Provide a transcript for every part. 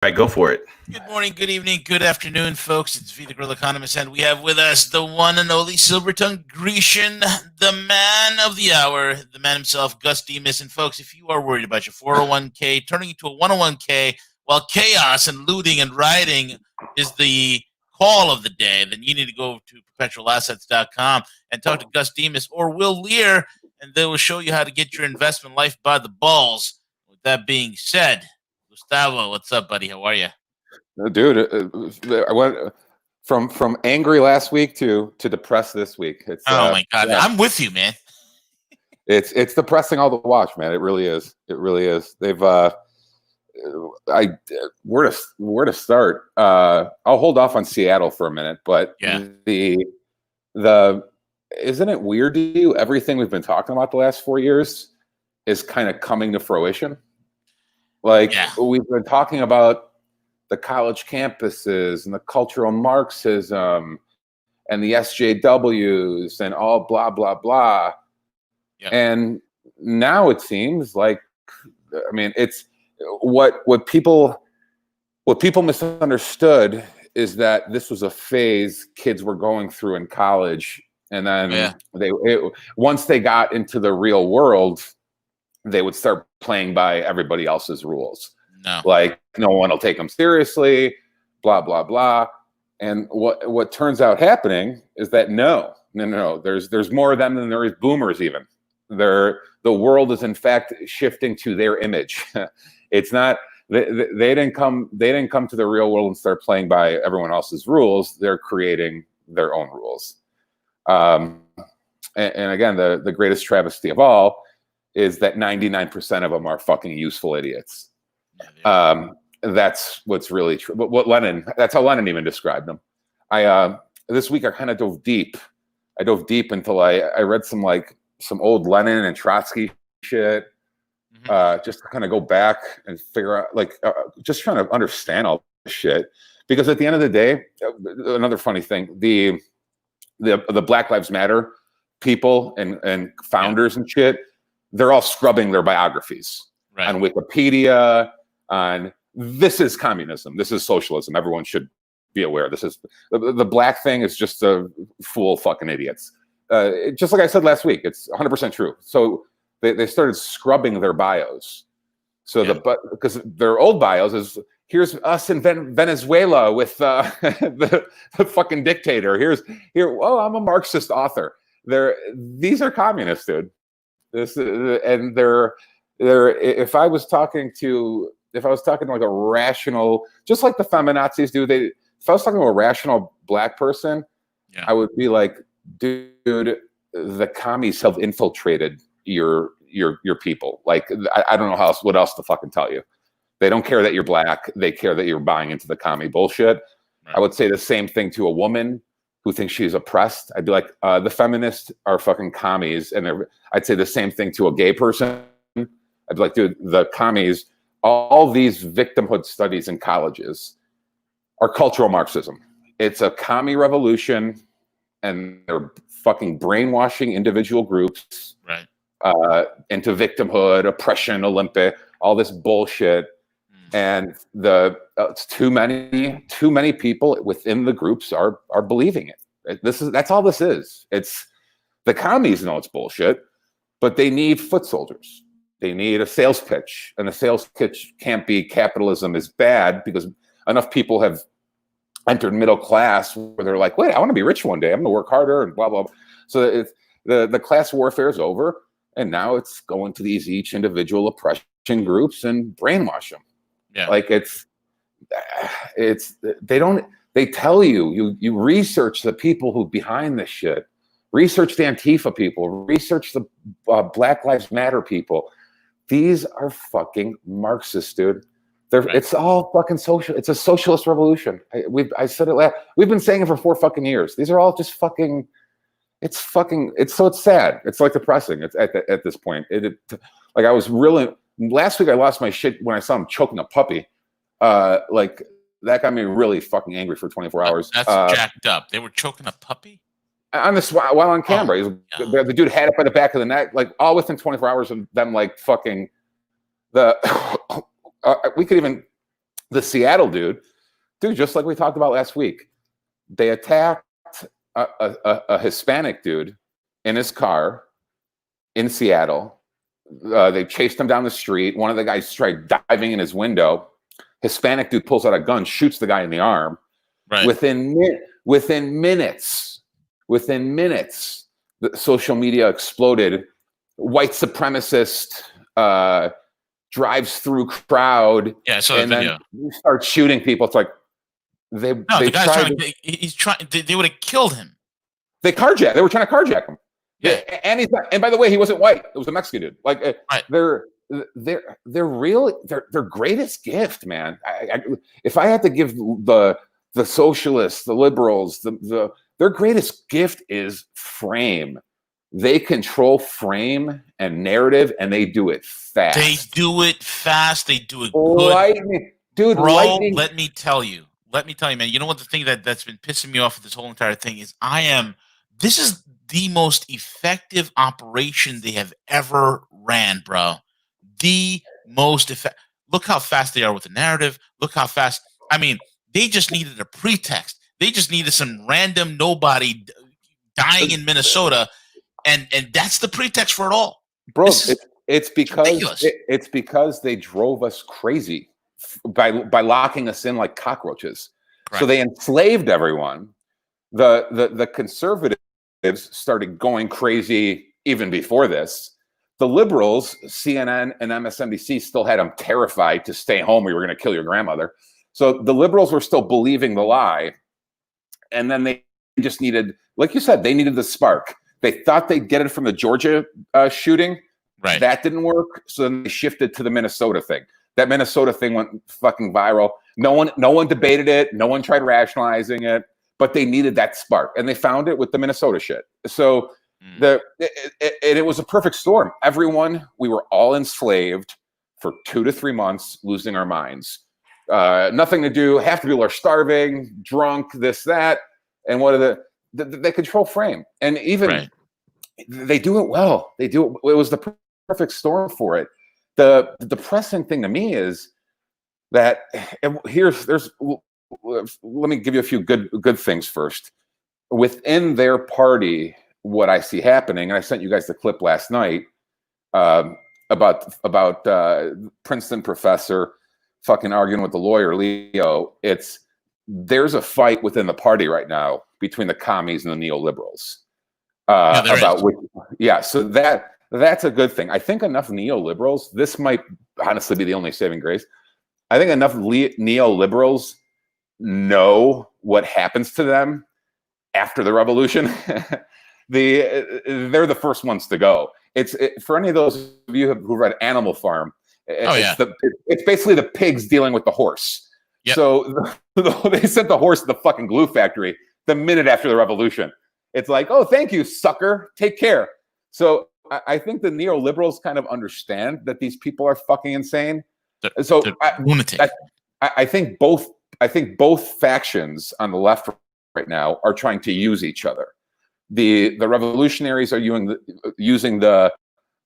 Right, go for it. Good morning, good evening, good afternoon, folks. It's V, the Grill Economist, and we have with us the one and only Silvertongue Grecian, the man of the hour, the man himself, Gus Demas. And folks, if you are worried about your 401k turning into a 101k while chaos and looting and rioting is the call of the day, then you need to go to perpetualassets.com and talk to Gus Demas or Will Lear, and they will show you how to get your investment life by the balls. With that being said, Gustavo, what's up, buddy? How are you? Dude, I went from angry last week to depressed this week. It's Oh my god, yeah, I'm with you, man. it's depressing all to watch, man. It really is. It really is. They've where to start? I'll hold off on Seattle for a minute, but Yeah. the isn't it weird to you? Everything we've been talking about the last 4 years is kind of coming to fruition. Like we've been talking about the college campuses and the cultural Marxism and the SJWs and all blah, blah, blah. Yeah. And now it seems like, I mean, it's what people misunderstood is that this was a phase kids were going through in college. And then once they got into the real world, they would start playing by everybody else's rules. No. Like no one will take them seriously, blah, blah, blah. And what turns out happening is that no. There's more of them than there is boomers even. The world is in fact shifting to their image. It's not they didn't come to the real world and start playing by everyone else's rules. They're creating their own rules. And again, the greatest travesty of all is that 99% of them are fucking useful idiots. That's what's really true. But that's how Lenin even described them. This week I kind of dove deep. I dove deep until I read some old Lenin and Trotsky shit, just to kind of go back and figure out, just trying to understand all this shit. Because at the end of the day, another funny thing, the Black Lives Matter people and founders and shit, they're all scrubbing their biographies on Wikipedia. On this is communism. This is socialism. Everyone should be aware. This is the black thing is just a fool fucking idiots. Just like I said last week, it's 100% true. So they started scrubbing their bios. So because their old bios is here's us in Venezuela with the fucking dictator. Oh, I'm a Marxist author. These are communists, dude. And they're if I was talking to like a rational, just like the feminazis do, if I was talking to a rational black person, I would be like, dude, the commies have infiltrated your people. Like, I don't know what else to fucking tell you. They don't care that you're black. They care that you're buying into the commie bullshit. Right. I would say the same thing to a woman who thinks she's oppressed. I'd be like, the feminists are fucking commies. And I'd say the same thing to a gay person. I'd be like, dude, the commies, all these victimhood studies in colleges are cultural Marxism. It's a commie revolution, and they're fucking brainwashing individual groups into victimhood, oppression, Olympic, all this bullshit. And it's too many people within the groups are believing it. That's all this is. It's the commies know it's bullshit, but they need foot soldiers. They need a sales pitch, and the sales pitch can't be capitalism is bad, because enough people have entered middle class where they're like, wait, I want to be rich one day. I'm going to work harder and blah, blah, blah. So the class warfare is over, and now it's going to these each individual oppression groups and brainwash them. Yeah. Like they tell you research the people who behind this shit, research the Antifa people, research the Black Lives Matter people. These are fucking Marxists, dude. It's all fucking social. It's a socialist revolution. I said it last. We've been saying it for 4 fucking years. These are all just fucking. It's sad. It's like depressing. It's at this point. Like I was really last week. I lost my shit when I saw him choking a puppy. Like that got me really fucking angry for 24 hours. That's jacked up. They were choking a puppy on this while on camera. The dude had it by the back of the neck, like all within 24 hours of them, like fucking we could even The Seattle dude, just like we talked about last week, they attacked a Hispanic dude in his car in Seattle. They chased him down the street. One of the guys tried diving in his window. Hispanic dude pulls out a gun, shoots the guy in the arm. Right. Within minutes, the social media exploded. White supremacist drives through crowd. Yeah, I saw that video. Then you start shooting people. It's like the guy's he's trying. They would have killed him. They were trying to carjack him. Yeah, and by the way, he wasn't white. It was a Mexican dude. Like right. They're really their greatest gift, man. If I had to give the socialists, the liberals, their greatest gift is frame. They control frame and narrative, and they do it fast. They do it good. Lightning. Dude, bro, lightning. Let me tell you, man. You know what the thing that's been pissing me off with this whole entire thing is this is the most effective operation they have ever ran, bro. The most effective. Look how fast they are with the narrative. Look how fast. I mean, they just needed a pretext. They just needed some random nobody dying in Minnesota, and that's the pretext for it all. Bro, it's because they drove us crazy by locking us in like cockroaches. Right. So they enslaved everyone. The conservatives started going crazy even before this. The liberals, CNN and MSNBC, still had them terrified to stay home or you were going to kill your grandmother. So the liberals were still believing the lie. And then they just needed, like you said, they needed the spark. They thought they'd get it from the Georgia shooting. Right. That didn't work. So then they shifted to the Minnesota thing. That Minnesota thing went fucking viral. No one debated it. No one tried rationalizing it. But they needed that spark. And they found it with the Minnesota shit. So it was a perfect storm. We were all enslaved for 2 to 3 months, losing our minds. Nothing to do. Half the people are starving, drunk, this, that. And they control frame. And even they do it well. It was the perfect storm for it. The depressing thing to me is that let me give you a few good things first. Within their party, what I see happening, and I sent you guys the clip last night about Princeton professor fucking arguing with the lawyer Leo. There's a fight within the party right now between the commies and the neoliberals. So that's a good thing. I think enough neoliberals, this might honestly be the only saving grace. I think enough neoliberals know what happens to them after the revolution. They're the first ones to go. For any of those of you who read Animal Farm, it's basically the pigs dealing with the horse. Yep. So they sent the horse to the fucking glue factory the minute after the revolution. It's like, oh, thank you, sucker. Take care. So I think the neoliberals kind of understand that these people are fucking insane. Lunatic. I think both factions on the left right now are trying to use each other. The revolutionaries are using the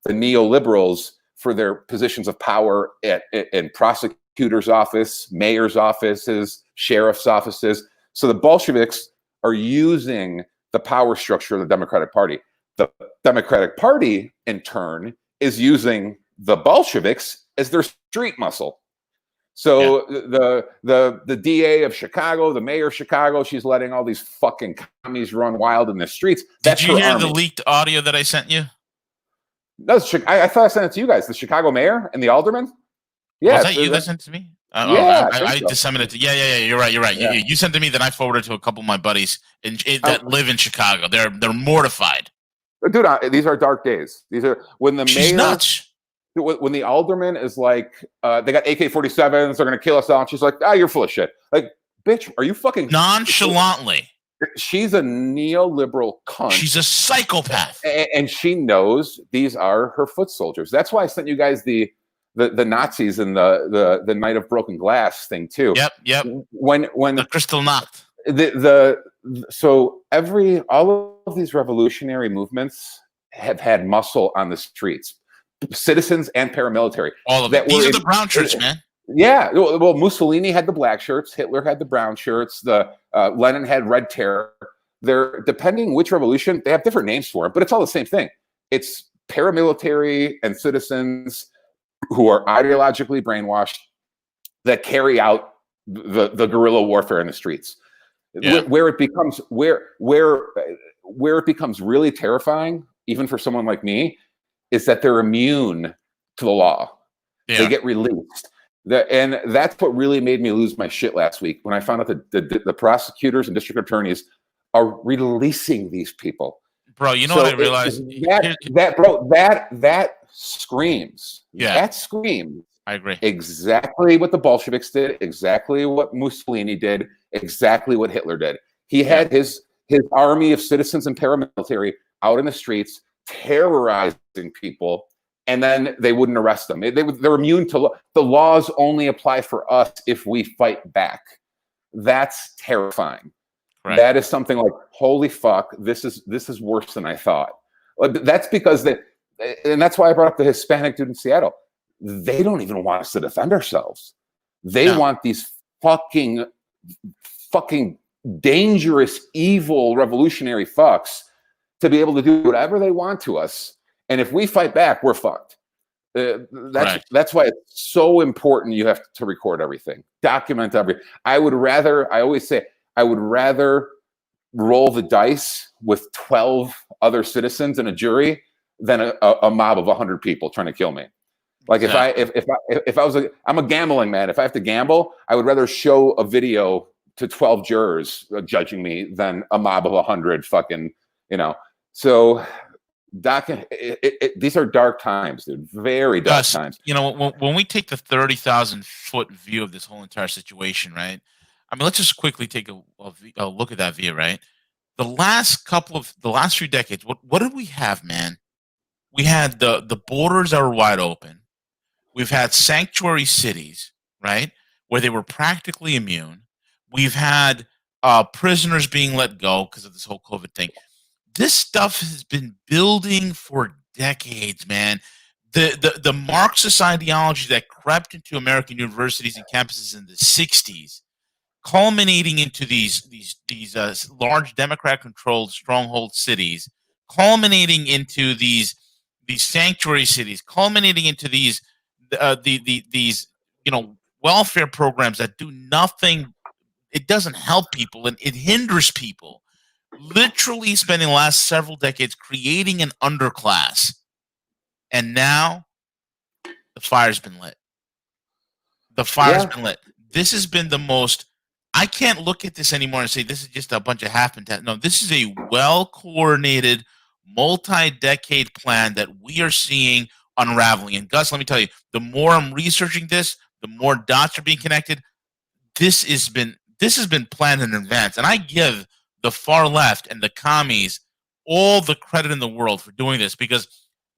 neoliberals for their positions of power in prosecutors' office, mayor's offices, sheriff's offices. So the Bolsheviks are using the power structure of the Democratic Party. The Democratic Party, in turn, is using the Bolsheviks as their street muscle. So the DA of Chicago, the mayor of Chicago, she's letting all these fucking commies run wild in the streets. Did you hear the leaked audio that I sent you? No, I thought I sent it to you guys. The Chicago mayor and the alderman. Yeah, was that you that sent it to me? I disseminated. Yeah. You're right. Yeah. You sent it to me, then I forwarded it to a couple of my buddies that live in Chicago. They're mortified. Dude, these are dark days. These are when the She's mayor. Nuts. When the alderman is like, they got AK-47s, they're gonna kill us all. And she's like, you're full of shit. Like, bitch, are you fucking nonchalantly? She's a neoliberal cunt. She's a psychopath, and she knows these are her foot soldiers. That's why I sent you guys the Nazis and the Night of Broken Glass thing too. Yep. When the Crystal Nacht. So all of these revolutionary movements have had muscle on the streets. Citizens and paramilitary. All of it. These are the brown shirts, man. Yeah, well, Mussolini had the black shirts, Hitler had the brown shirts, the Lenin had Red Terror. They're depending which revolution, they have different names for it, but it's all the same thing. It's paramilitary and citizens who are ideologically brainwashed that carry out the guerrilla warfare in the streets. Yeah. Where it becomes really terrifying, even for someone like me, is that they're immune to the law. Yeah. They get released. And that's what really made me lose my shit last week when I found out that the prosecutors and district attorneys are releasing these people. Bro, you know what I realized? That screams. Yeah. That screams. I agree. Exactly what the Bolsheviks did, exactly what Mussolini did, exactly what Hitler did. He had his army of citizens and paramilitary out in the streets terrorizing people, and then they wouldn't arrest them. They're immune to the laws. Only apply for us if we fight back. That's terrifying. Right. That is something like, holy fuck, this is worse than I thought. That's because and that's why I brought up the Hispanic dude in Seattle. They don't even want us to defend ourselves. They want these fucking dangerous, evil, revolutionary fucks to be able to do whatever they want to us. And if we fight back, we're fucked. That's why it's so important. You have to record everything, document everything. I always say, I would rather roll the dice with 12 other citizens and a jury than a mob of 100 people trying to kill me. Like if I was I'm a gambling man. If I have to gamble, I would rather show a video to 12 jurors judging me than a mob of 100 fucking, So these are dark times, dude. Very dark times. When we take the 30,000-foot view of this whole entire situation, right? I mean, let's just quickly take a look at that view, right? The last few decades, what did we have, man? We had the borders that were wide open. We've had sanctuary cities, right, where they were practically immune. We've had prisoners being let go because of this whole COVID thing. This stuff has been building for decades, man. The Marxist ideology that crept into American universities and campuses in the 60s, culminating into these large Democrat-controlled stronghold cities, culminating into these sanctuary cities, culminating into these welfare programs that do nothing. It doesn't help people, and it hinders people. Literally spending the last several decades creating an underclass, and now the fire's been lit. The fire's been lit. This has been the most. I can't look at this anymore and say this is just a bunch of half-and-half. No, this is a well-coordinated, multi-decade plan that we are seeing unraveling. And Gus, let me tell you, the more I'm researching this, the more dots are being connected. This has been planned in advance, and I give the far left and the commies all the credit in the world for doing this, because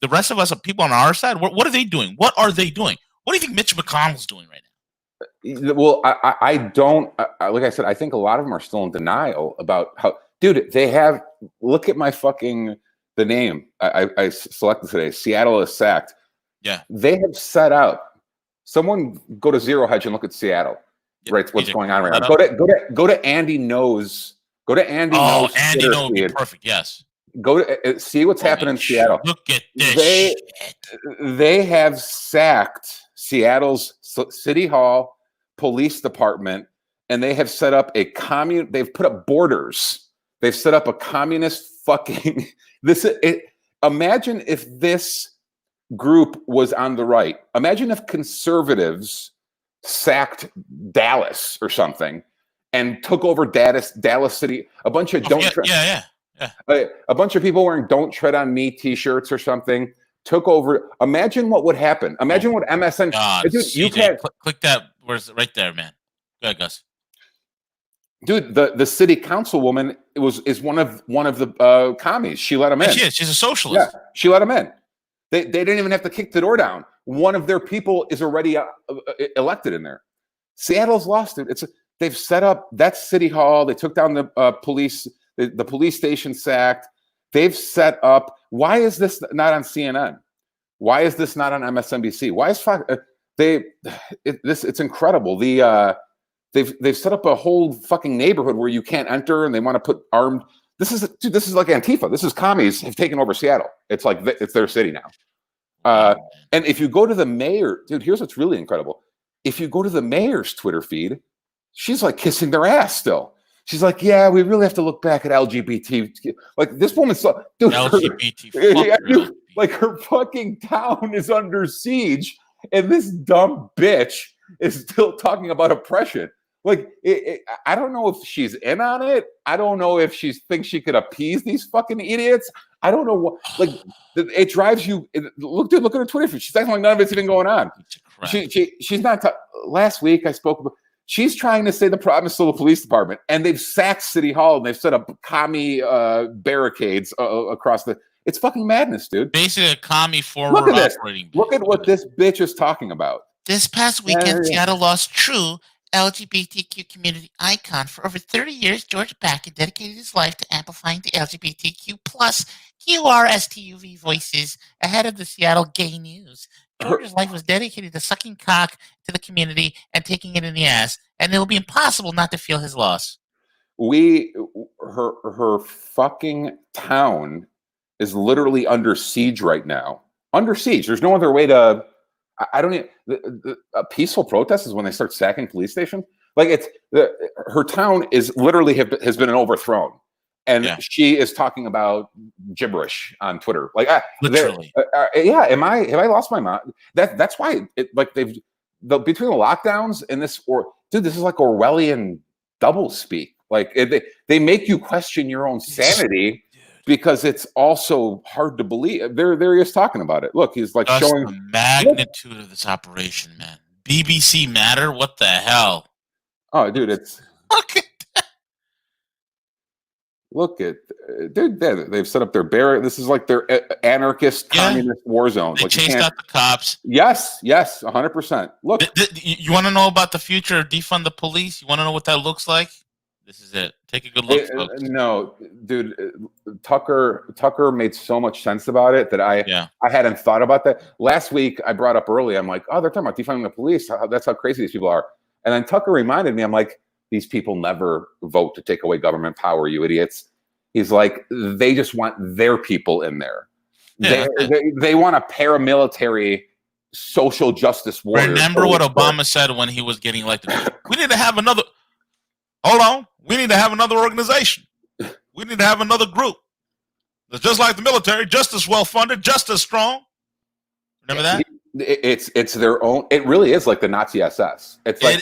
the rest of us, people on our side, what are they doing? What are they doing? What do you think Mitch McConnell's doing right now? Well, I don't, like I said, I think a lot of them are still in denial about how, dude, they have, look at the name I selected today, Seattle is sacked. Yeah. They have set up, someone go to Zero Hedge and look at Seattle, right? What's going on right now. Go to Andy Knows. Go to Andy Knows. Oh, Andy Knows would be perfect, yes. Go to see what's happening in Seattle. Look at this shit. They have sacked Seattle's City Hall, police department, and they have set up they've put up borders. They've set up a communist fucking imagine if this group was on the right. Imagine if conservatives sacked Dallas or something and took over Dallas City. A bunch of a bunch of people wearing "Don't Tread on Me" T-shirts or something took over. Imagine what would happen. Imagine what MSN. God, dude, you can't click that. Where's it right there, man? Go ahead, Gus. Dude, the city councilwoman is one of the commies. She let him in. She's a socialist. Yeah, she let him in. They didn't even have to kick the door down. One of their people is already elected in there. Seattle's lost it. They've set up that city hall. They took down the police. The police station sacked. They've set up. Why is this not on CNN? Why is this not on MSNBC? Why is Fox? It's incredible. They've set up a whole fucking neighborhood where you can't enter, and they want to put armed. This is like Antifa. This is commies have taken over Seattle. It's like it's their city now. And if you go to the mayor, dude, here's what's really incredible. If you go to the mayor's Twitter feed, she's like kissing their ass still. She's like, yeah, we really have to look back at LGBT. Like this woman's so, dude, LGBT. Like her fucking town is under siege, and this dumb bitch is still talking about oppression. Like, I don't know if she's in on it. I don't know if she thinks she could appease these fucking idiots. I don't know what. Like, it drives you. Look at her Twitter feed. She's acting like none of it's even going on. She's not. Last week I spoke about. She's trying to say the problem is still the police department, and they've sacked City Hall and they've set up commie barricades across the. It's fucking madness, dude. Basically, a commie forward operating. Look at what this bitch is talking about. This past weekend, Seattle lost true LGBTQ community icon. For over 30 years, George Bakken dedicated his life to amplifying the LGBTQ plus QRSTUV voices ahead of the Seattle gay news. George's life was dedicated to sucking cock to the community and taking it in the ass, and it will be impossible not to feel his loss. Her fucking town is literally under siege right now. Under siege. There's no other way to. I don't even. A peaceful protest is when they start sacking police station. Like her town is literally has been overthrown, and she is talking about gibberish on Twitter. Like literally, yeah. Have I lost my mind? That's why between the lockdowns and this this is like Orwellian doublespeak. Like they make you question your own sanity. Because it's also hard to believe. There he is talking about it. Look, he's like showing the magnitude of this operation, man. BBC Matter? What the hell? Oh, dude, it's look at dude. They've set up their barrack. This is like their anarchist communist war zone. They chased out the cops. Yes, 100%. Look, you want to know about the future of defund the police? You want to know what that looks like? This is it. Take a good look, folks. No, dude, Tucker made so much sense about it that I hadn't thought about that. Last week, I brought up early. I'm like, oh, they're talking about defunding the police. That's how crazy these people are. And then Tucker reminded me, I'm like, these people never vote to take away government power, you idiots. He's like, they just want their people in there. Yeah, they want a paramilitary social justice warrior. Remember what Obama said when he was getting elected? We need to have another. Hold on. We need to have another organization. We need to have another group that's just like the military, just as well funded, just as strong. Remember that? It's their own. It really is like the Nazi SS. It's like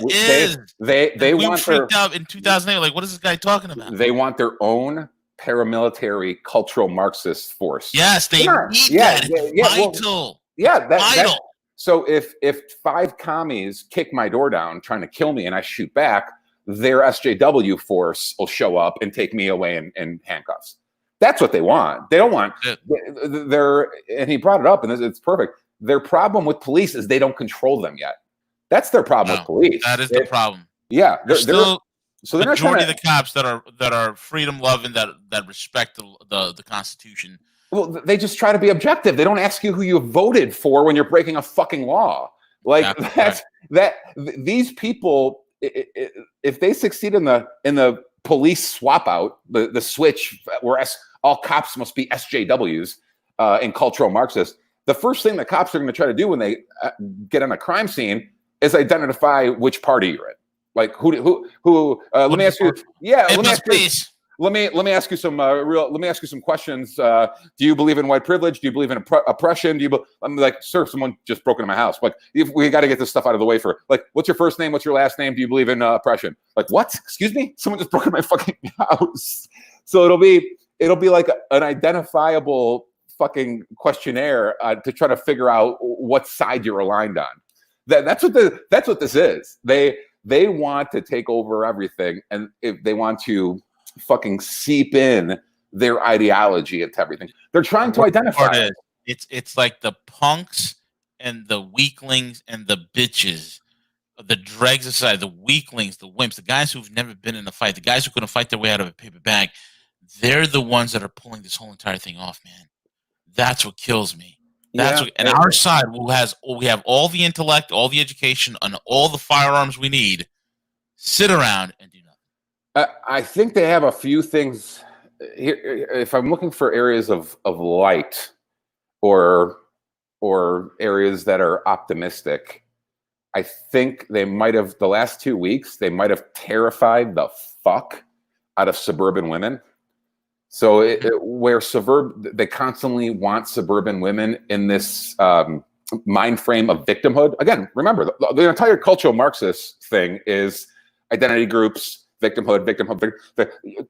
they we want freaked out in 2008. Like, what is this guy talking about? They want their own paramilitary cultural Marxist force. Yes, they need that. It's vital. Vital. So if 5 commies kick my door down trying to kill me and I shoot back, their SJW force will show up and take me away in handcuffs. That's what they want. They don't want and he brought it up, and it's perfect. Their problem with police is they don't control them yet. That's their problem with police. That is the problem. Yeah, so the majority of the cops that are freedom loving, that respect the Constitution. Well, they just try to be objective. They don't ask you who you voted for when you're breaking a fucking law. Like these people. If they succeed in the police swap out, the switch where all cops must be SJWs and cultural Marxists, the first thing the cops are going to try to do when they get on a crime scene is identify which party you're in. Like who? Let me ask you. Yeah, let me ask you some Let me ask you some questions. Do you believe in white privilege? Do you believe in oppression? I'm like, sir, someone just broke into my house. Like, we got to get this stuff out of the way for. Like, what's your first name? What's your last name? Do you believe in oppression? Like, what? Excuse me? Someone just broke into my fucking house. So it'll be like an identifiable fucking questionnaire to try to figure out what side you're aligned on. That's what this is. They want to take over everything, and if they want to fucking seep in their ideology into everything. They're trying to identify it. It's like the punks and the weaklings and the bitches, the dregs aside, the weaklings, the wimps, the guys who've never been in a fight, the guys who couldn't fight their way out of a paper bag. They're the ones that are pulling this whole entire thing off, man. That's what kills me. That's what, and our side we have all the intellect, all the education, and all the firearms we need. Sit around and do nothing. I think they have a few things here. If I'm looking for areas of light or areas that are optimistic, I think they might have, the last 2 weeks, they might have terrified the fuck out of suburban women. So where they constantly want suburban women in this mind frame of victimhood. Again, remember, the entire cultural Marxist thing is identity groups, victimhood.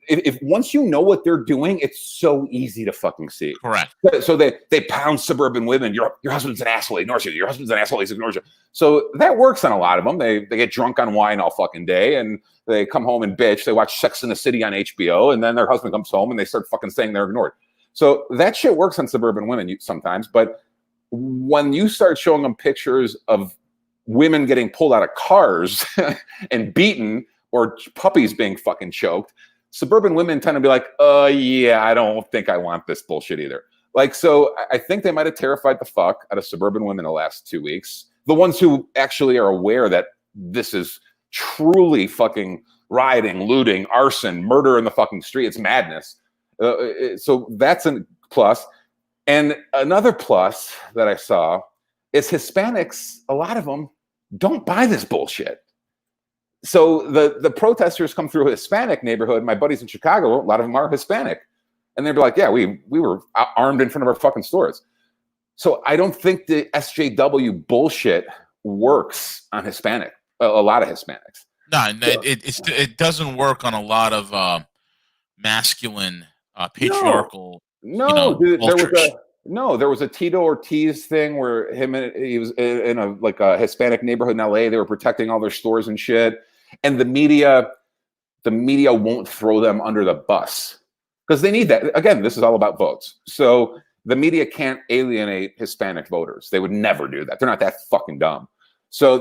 If once you know what they're doing, it's so easy to fucking see. Correct. So they pound suburban women. Your husband's an asshole. He ignores you. Your husband's an asshole. He ignores you. So that works on a lot of them. They get drunk on wine all fucking day, and they come home and bitch. They watch Sex in the City on HBO, and then their husband comes home and they start fucking saying they're ignored. So that shit works on suburban women sometimes. But when you start showing them pictures of women getting pulled out of cars and beaten, or puppies being fucking choked, suburban women tend to be like, yeah, I don't think I want this bullshit either. Like, so I think they might have terrified the fuck out of suburban women the last 2 weeks. The ones who actually are aware that this is truly fucking rioting, looting, arson, murder in the fucking street. It's madness. So that's a plus. And another plus that I saw is Hispanics, a lot of them don't buy this bullshit. So the protesters come through a Hispanic neighborhood. My buddies in Chicago, a lot of them are Hispanic. And they'd be like, yeah, we were armed in front of our fucking stores. So I don't think the SJW bullshit works on Hispanic, a lot of Hispanics. No, it doesn't work on a lot of masculine, patriarchal. Dude, there was a Tito Ortiz thing where he was in a Hispanic neighborhood in LA. They were protecting all their stores and shit. And the media won't throw them under the bus because they need that. Again, this is all about votes. So the media can't alienate Hispanic voters. They would never do that. They're not that fucking dumb. So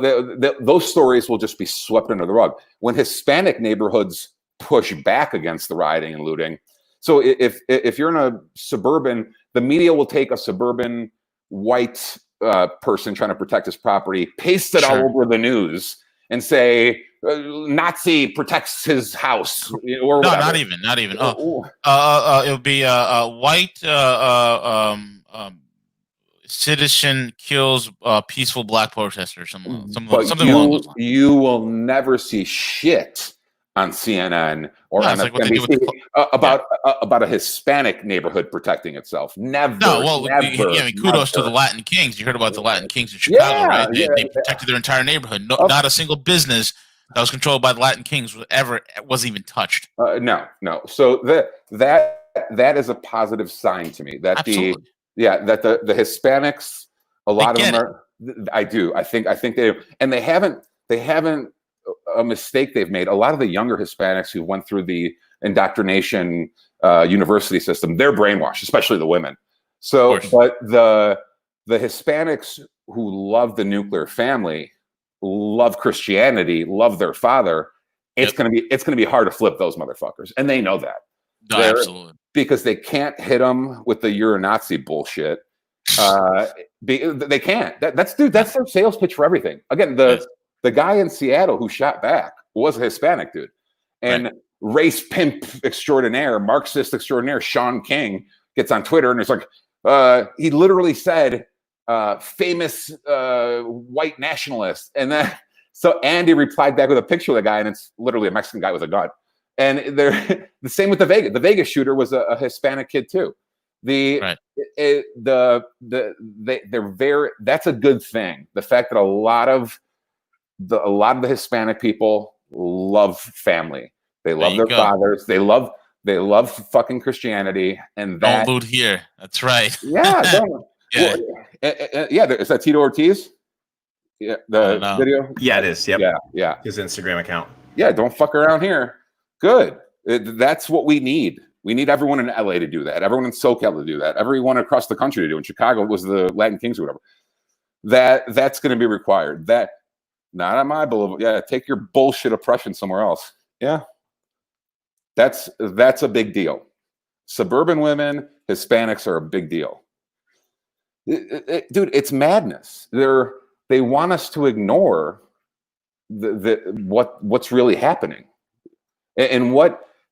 those stories will just be swept under the rug. When Hispanic neighborhoods push back against the rioting and looting, so if you're in a suburban, the media will take a suburban white person trying to protect his property, paste it all over the news, and say Nazi protects his house. Or no, not even. It would be a white citizen kills peaceful black protester, something along those lines. You will never see shit on CNN or MSNBC about a Hispanic neighborhood protecting itself. Never. No, well, kudos to the Latin Kings. You heard about the Latin Kings in Chicago, right? They protected their entire neighborhood. Not a single business that was controlled by the Latin Kings was even touched. No. So that is a positive sign to me. That Absolutely. that the Hispanics, a lot of them are. I do. I think they do. And they haven't. A mistake they've made. A lot of the younger Hispanics who went through the indoctrination university system, they're brainwashed, especially the women. So, but the Hispanics who love the nuclear family, love Christianity, love their father, it's gonna be hard to flip those motherfuckers, and they know that. No, absolutely, because they can't hit them with the "you're a Nazi" bullshit. They can't. That's their sales pitch for everything. Again, the guy in Seattle who shot back was a Hispanic dude. And race pimp extraordinaire, Marxist extraordinaire, Sean King gets on Twitter and it's like, he literally said, famous white nationalist. And then, so Andy replied back with a picture of the guy and it's literally a Mexican guy with a gun. And they're the same with the Vegas shooter was a Hispanic kid too. They're very, that's a good thing. The fact that a lot of the Hispanic people love family. They love their fathers. They love fucking Christianity. And that, don't loot here. That's right. Yeah. Is that Tito Ortiz? Yeah. The video. Yeah, it is. Yep. Yeah. His Instagram account. Yeah. Don't fuck around here. Good. That's what we need. We need everyone in LA to do that. Everyone in SoCal to do that. Everyone across the country to do. In Chicago, it was the Latin Kings or whatever. That's going to be required. That. Not on my boulevard. Yeah, take your bullshit oppression somewhere else. Yeah, that's a big deal. Suburban women, Hispanics are a big deal. dude, it's madness. They want us to ignore what's really happening. And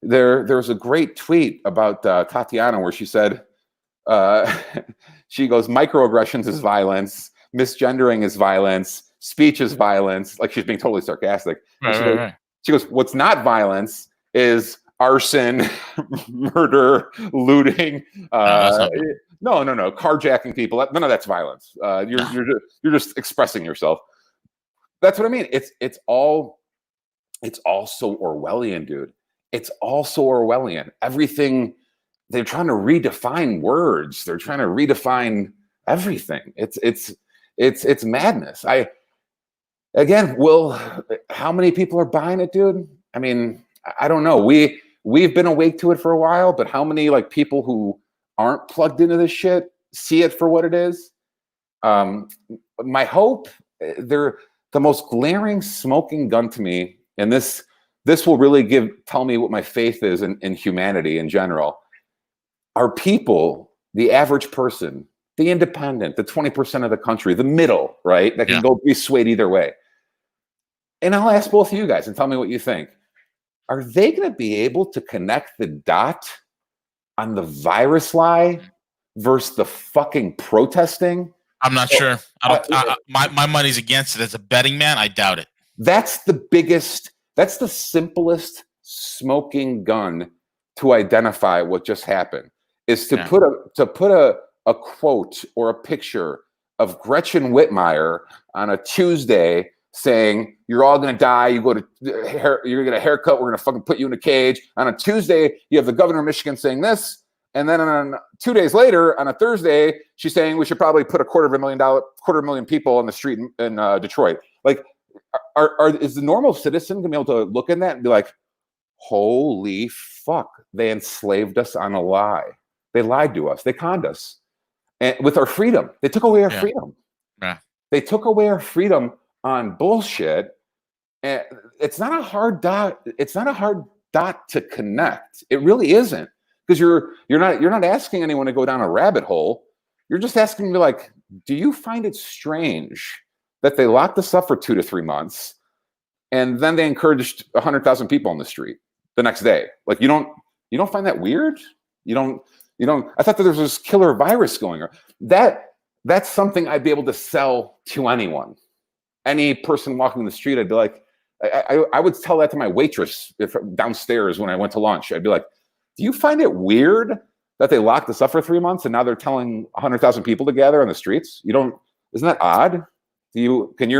there's a great tweet about Tatiana where she said, she goes, microaggressions is violence, misgendering is violence, speech is violence. Like she's being totally sarcastic. She goes, what's not violence is arson, murder, looting. No, carjacking people. None of that's violence. You're just expressing yourself. That's what I mean. It's all so Orwellian, dude. It's all so Orwellian. Everything, they're trying to redefine words. They're trying to redefine everything. It's madness. How many people are buying it, dude? I mean, I don't know. We've been awake to it for a while, but how many like people who aren't plugged into this shit see it for what it is? My hope, the most glaring smoking gun to me, and this will really tell me what my faith is in humanity in general, are people, the average person, the independent, the 20% of the country, the middle, right? That can go be swayed either way. And I'll ask both of you guys and tell me what you think. Are they going to be able to connect the dot on the virus lie versus the fucking protesting? I'm not sure. My money's against it. As a betting man, I doubt it. That's the simplest smoking gun to identify what just happened, is to put a quote or a picture of Gretchen Whitmire on a Tuesday saying, you're all going to die. You're going to get a haircut. We're going to fucking put you in a cage. On a Tuesday, you have the governor of Michigan saying this. And then 2 days later, on a Thursday, she's saying we should probably put a quarter million people on the street in Detroit. Like, is the normal citizen going to be able to look in that and be like, holy fuck, they enslaved us on a lie. They lied to us. They conned us. And with our freedom, they took away our freedom. Yeah. They took away our freedom on bullshit. And it's not a hard dot. It's not a hard dot to connect. It really isn't, because you're not asking anyone to go down a rabbit hole. You're just asking me, like, do you find it strange that they locked us up for 2 to 3 months, and then they encouraged 100,000 people on the street the next day? Like, you don't find that weird? You don't. I thought that there was this killer virus going on. That's something I'd be able to sell to anyone. Any person walking the street, I'd be like, I would tell that to my waitress downstairs when I went to lunch. I'd be like, do you find it weird that they locked us up for 3 months and now they're telling 100,000 people to gather on the streets? Isn't that odd? From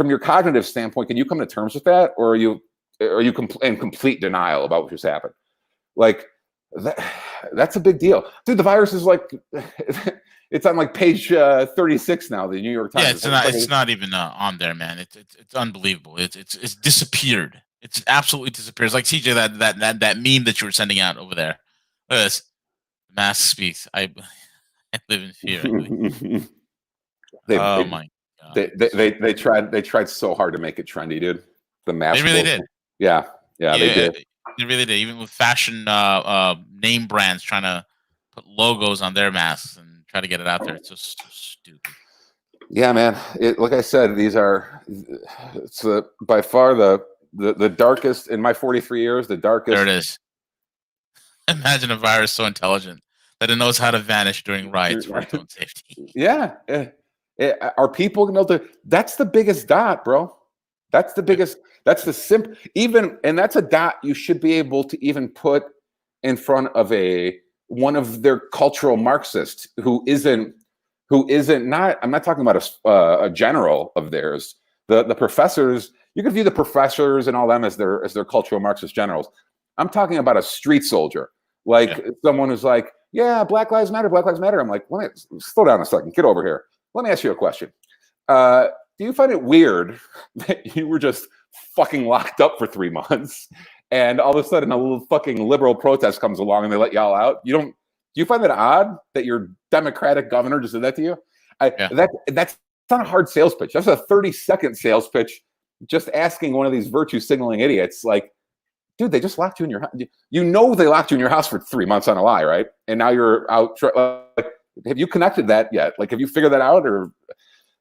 your cognitive standpoint, can you come to terms with that, or are you in complete denial about what just happened? Like, that's a big deal, dude. The virus is like, it's on like page 36 now, the New York Times. Yeah, it's not even on there, man. It's unbelievable. It's disappeared. It's absolutely disappeared. It's like CJ, that meme that you were sending out over there. Look at this. Mask speaks. I live in fear. My God. They tried so hard to make it trendy, dude. The mask. They really did. Yeah, they did. They really did. Even with fashion name brands trying to put logos on their masks and try to get it out there. It's just so stupid. Yeah, man. Like I said, it's by far the darkest in my 43 years. The darkest. There it is. Imagine a virus so intelligent that it knows how to vanish during riots for its own safety. Yeah. Are people going to be able to? That's the biggest dot, bro. That's the biggest. That's the simple. And that's a dot you should be able to even put in front of one of their cultural Marxists who isn't not. I'm not talking about a general of theirs. The professors. You could view the professors and all them as their cultural Marxist generals. I'm talking about a street soldier, like someone who's like, yeah, Black Lives Matter, Black Lives Matter. I'm like, slow down a second, get over here. Let me ask you a question. Do you find it weird that you were just fucking locked up for 3 months and all of a sudden a little fucking liberal protest comes along and they let y'all out? Do you find that odd that your Democratic governor just did that to you? That's not a hard sales pitch. That's a 30-second sales pitch. Just asking one of these virtue signaling idiots, like, dude, they just locked you in your house. You know they locked you in your house for 3 months on a lie, right? And now you're out. Like, Have you connected that yet? Like, have you figured that out, or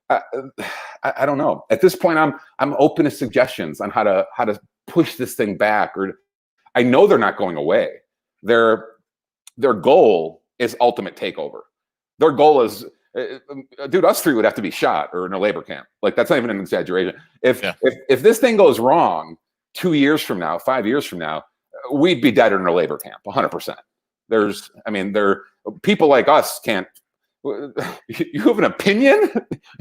I don't know. At this point, I'm open to suggestions on how to push this thing back. Or I know they're not going away. Their goal is ultimate takeover. Their goal is, dude, us three would have to be shot or in a labor camp. Like, that's not even an exaggeration. If this thing goes wrong 2 years from now, 5 years from now, we'd be dead in a labor camp, 100%. There people like us can't. You have an opinion?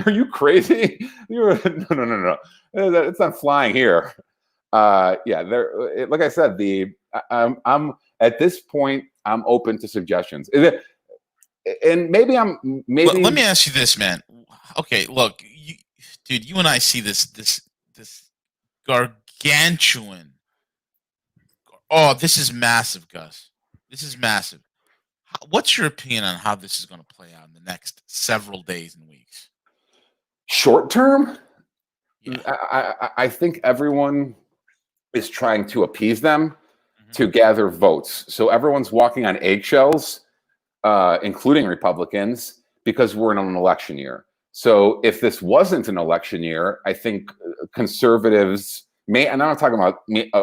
Are you crazy? No. It's not flying here. There. Like I said, I'm at this point. I'm open to suggestions. And maybe Let me ask you this, man. Okay, look, dude, you and I see this gargantuan. Oh, this is massive, Gus. This is massive. What's your opinion on how this is going to play out in the next several days and weeks? Short term, yeah. I think everyone is trying to appease them to gather votes. So everyone's walking on eggshells, including Republicans, because we're in an election year. So if this wasn't an election year, I think conservatives may, and I'm not talking about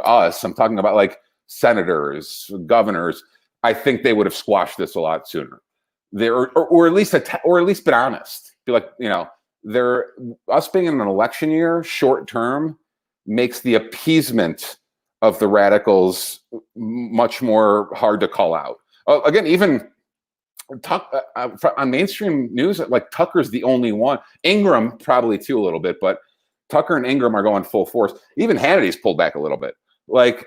us, I'm talking about like senators, governors, I think they would have squashed this a lot sooner. Or at least been honest. Be like, us being in an election year, short term, makes the appeasement of the radicals much more hard to call out. Again, even on mainstream news, like Tucker's the only one. Ingram probably too a little bit, but Tucker and Ingram are going full force. Even Hannity's pulled back a little bit. Like,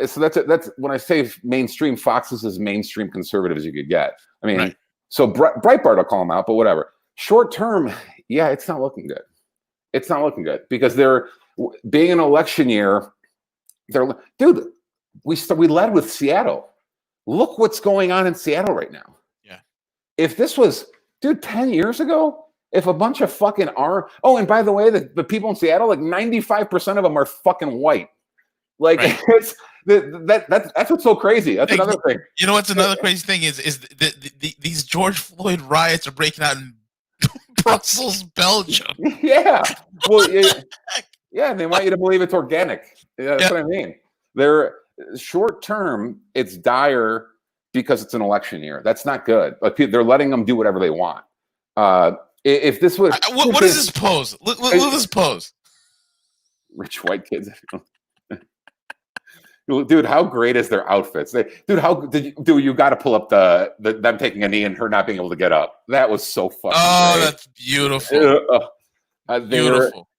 so that's when I say mainstream, Fox is as mainstream conservative as you could get. I mean, right. So Breitbart will call them out, but whatever. Short term, yeah, it's not looking good. It's not looking good because they're being an election year. Dude, we led with Seattle. Look what's going on in Seattle right now. Yeah. If this was, 10 years ago, if a bunch of fucking and by the way, the people in Seattle, like 95% of them are fucking white. Like, right. That's what's so crazy. That's another thing. You know what's another crazy thing is these George Floyd riots are breaking out in Brussels, Belgium. Yeah. Well, yeah, and they want you to believe it's organic. That's what I mean. They're short term, it's dire because it's an election year. That's not good. But they're letting them do whatever they want. If this was what is this pose? Look at this pose. Rich white kids. Dude, how great is their outfits? You got to pull up them taking a knee and her not being able to get up. That was so fucking great. That's beautiful. Beautiful.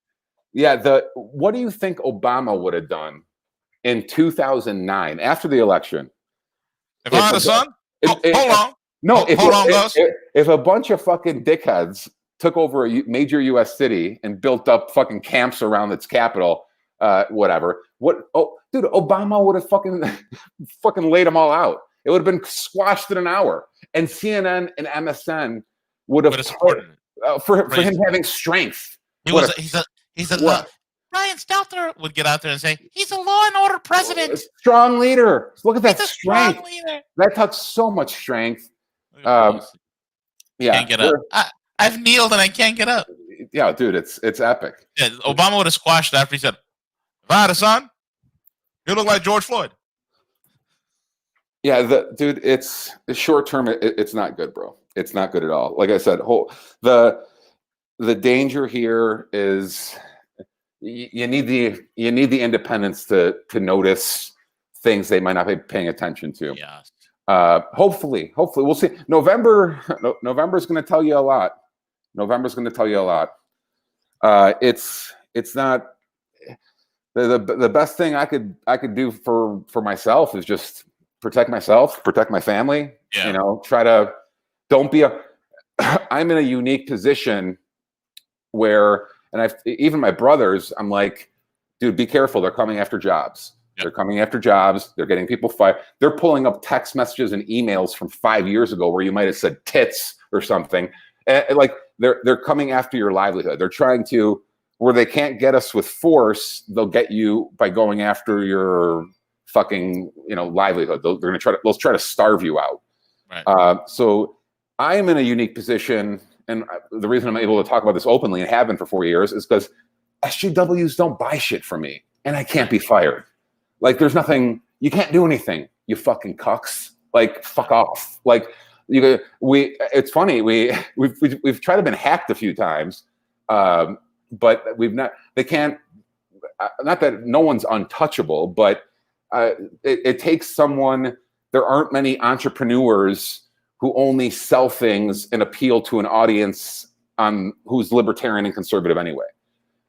Yeah, what do you think Obama would have done in 2009 after the election? If I had a son? Hold on. No, Gus. If a bunch of fucking dickheads took over a major U.S. city and built up fucking camps around its capital, whatever. Dude, Obama would have fucking laid them all out. It would have been squashed in an hour. And CNN and MSN would have supported it for him having strength. He's a Ryan Stelter would get out there and say he's a law and order president. Strong leader. Look at that strength. Strong leader. That took so much strength. Can't get up. I've kneeled and I can't get up. Yeah, dude, it's epic. Yeah, Obama would have squashed it after he said, "If I had a son, he'll look like George Floyd." Yeah, dude, it's short term. It's not good, bro. It's not good at all. Like I said, the danger here is you need the independents to notice things they might not be paying attention to. Yeah. Hopefully we'll see. November's going to tell you a lot. It's not the best thing I could do for myself is just protect myself, protect my family. Yeah. I'm in a unique position where, and even my brothers, I'm like, dude, be careful. They're coming after jobs. Yep. They're coming after jobs. They're getting people fired. They're pulling up text messages and emails from 5 years ago where you might have said tits or something. Like they're coming after your livelihood. They're trying to, where they can't get us with force, they'll get you by going after your fucking livelihood. They'll try to starve you out. Right. So I'm in a unique position, and the reason I'm able to talk about this openly and have been for 4 years is because SJWs don't buy shit from me, and I can't be fired. Like, there's nothing, you can't do anything, you fucking cucks. Like, fuck off. Like, it's funny, we've tried to been hacked a few times, but they can't, not that no one's untouchable, but it takes someone, there aren't many entrepreneurs who only sell things and appeal to an audience who's libertarian and conservative anyway.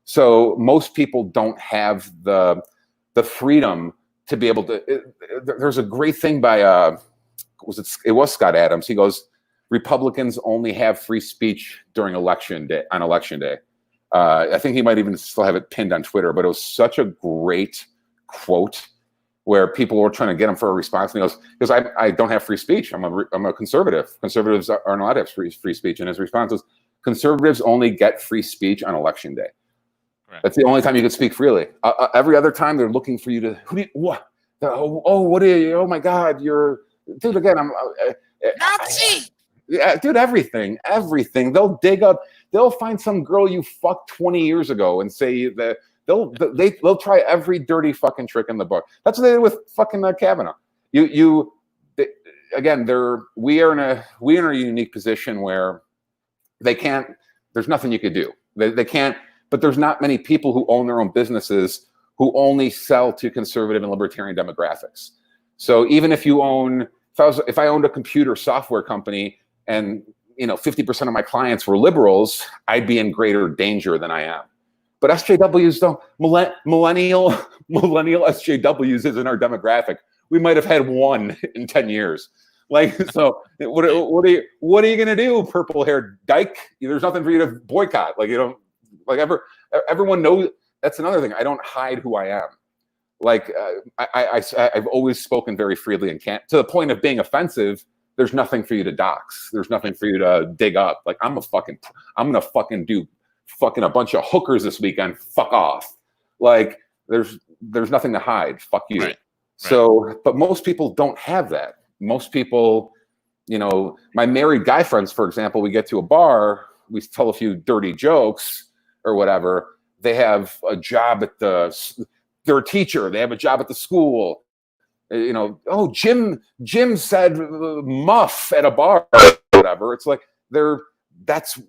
So most people don't have the freedom to be able to. There's a great thing by it was Scott Adams. He goes, Republicans only have free speech during election day. On election day, I think he might even still have it pinned on Twitter. But it was such a great quote where people were trying to get him for a response, and he goes, "Because I don't have free speech. I'm a conservative. Conservatives aren't allowed to have free speech." And his response was, "Conservatives only get free speech on election day. Correct. That's the only time you can speak freely. Every other time they're looking for you to what? What are you? Oh my God, you're dude again. I'm Nazi. Yeah, dude. Everything. They'll dig up. They'll find some girl you fucked 20 years ago and say that." They'll try every dirty fucking trick in the book. That's what they did with fucking Kavanaugh. Again, we are in a unique position where they can't. There's nothing you could do. They can't. But there's not many people who own their own businesses who only sell to conservative and libertarian demographics. So even if you own, if I owned a computer software company and 50% of my clients were liberals, I'd be in greater danger than I am. But SJWs don't. Millennial SJWs isn't our demographic. We might have had one in 10 years. Like, so what are you gonna do, purple-haired dyke? There's nothing for you to boycott. Like, everyone knows. That's another thing. I don't hide who I am. Like, I've always spoken very freely and can't, to the point of being offensive. There's nothing for you to dox. There's nothing for you to dig up. Like, I'm gonna fucking do fucking a bunch of hookers this weekend. Fuck off. Like, there's nothing to hide. Fuck you. Right. So, but most people don't have that. Most people, my married guy friends, for example, we get to a bar, we tell a few dirty jokes or whatever. They have a job at they're a teacher. They have a job at the school. Jim said muff at a bar or whatever. It's like that's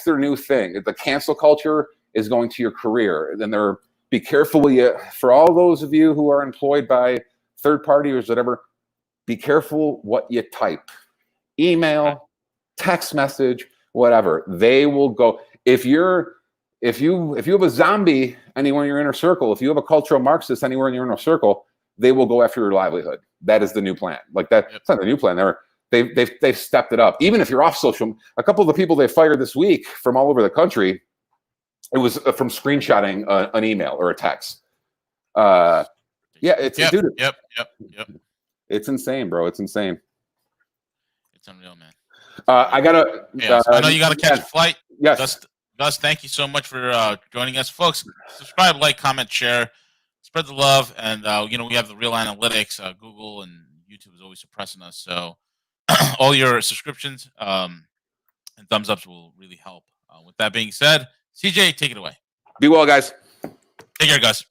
their new thing. The cancel culture is going to your career. Then be careful for all those of you who are employed by third parties or whatever, be careful what you type. Email, text message, whatever. They will go. If you have a zombie anywhere in your inner circle, if you have a cultural Marxist anywhere in your inner circle, they will go after your livelihood. That is the new plan. Like that, it's not the new plan. They've stepped it up. Even if you're off social, a couple of the people they fired this week from all over the country, it was from screenshotting an email or a text. Dude. Yep. It's insane, bro. It's insane. It's unreal, man. I gotta. I know you gotta catch a flight. Yes. Gus, thank you so much for joining us, folks. Subscribe, like, comment, share, spread the love, and we have the real analytics. Google and YouTube is always suppressing us, so all your subscriptions and thumbs ups will really help. With that being said, CJ, take it away. Be well, guys. Take care, Gus.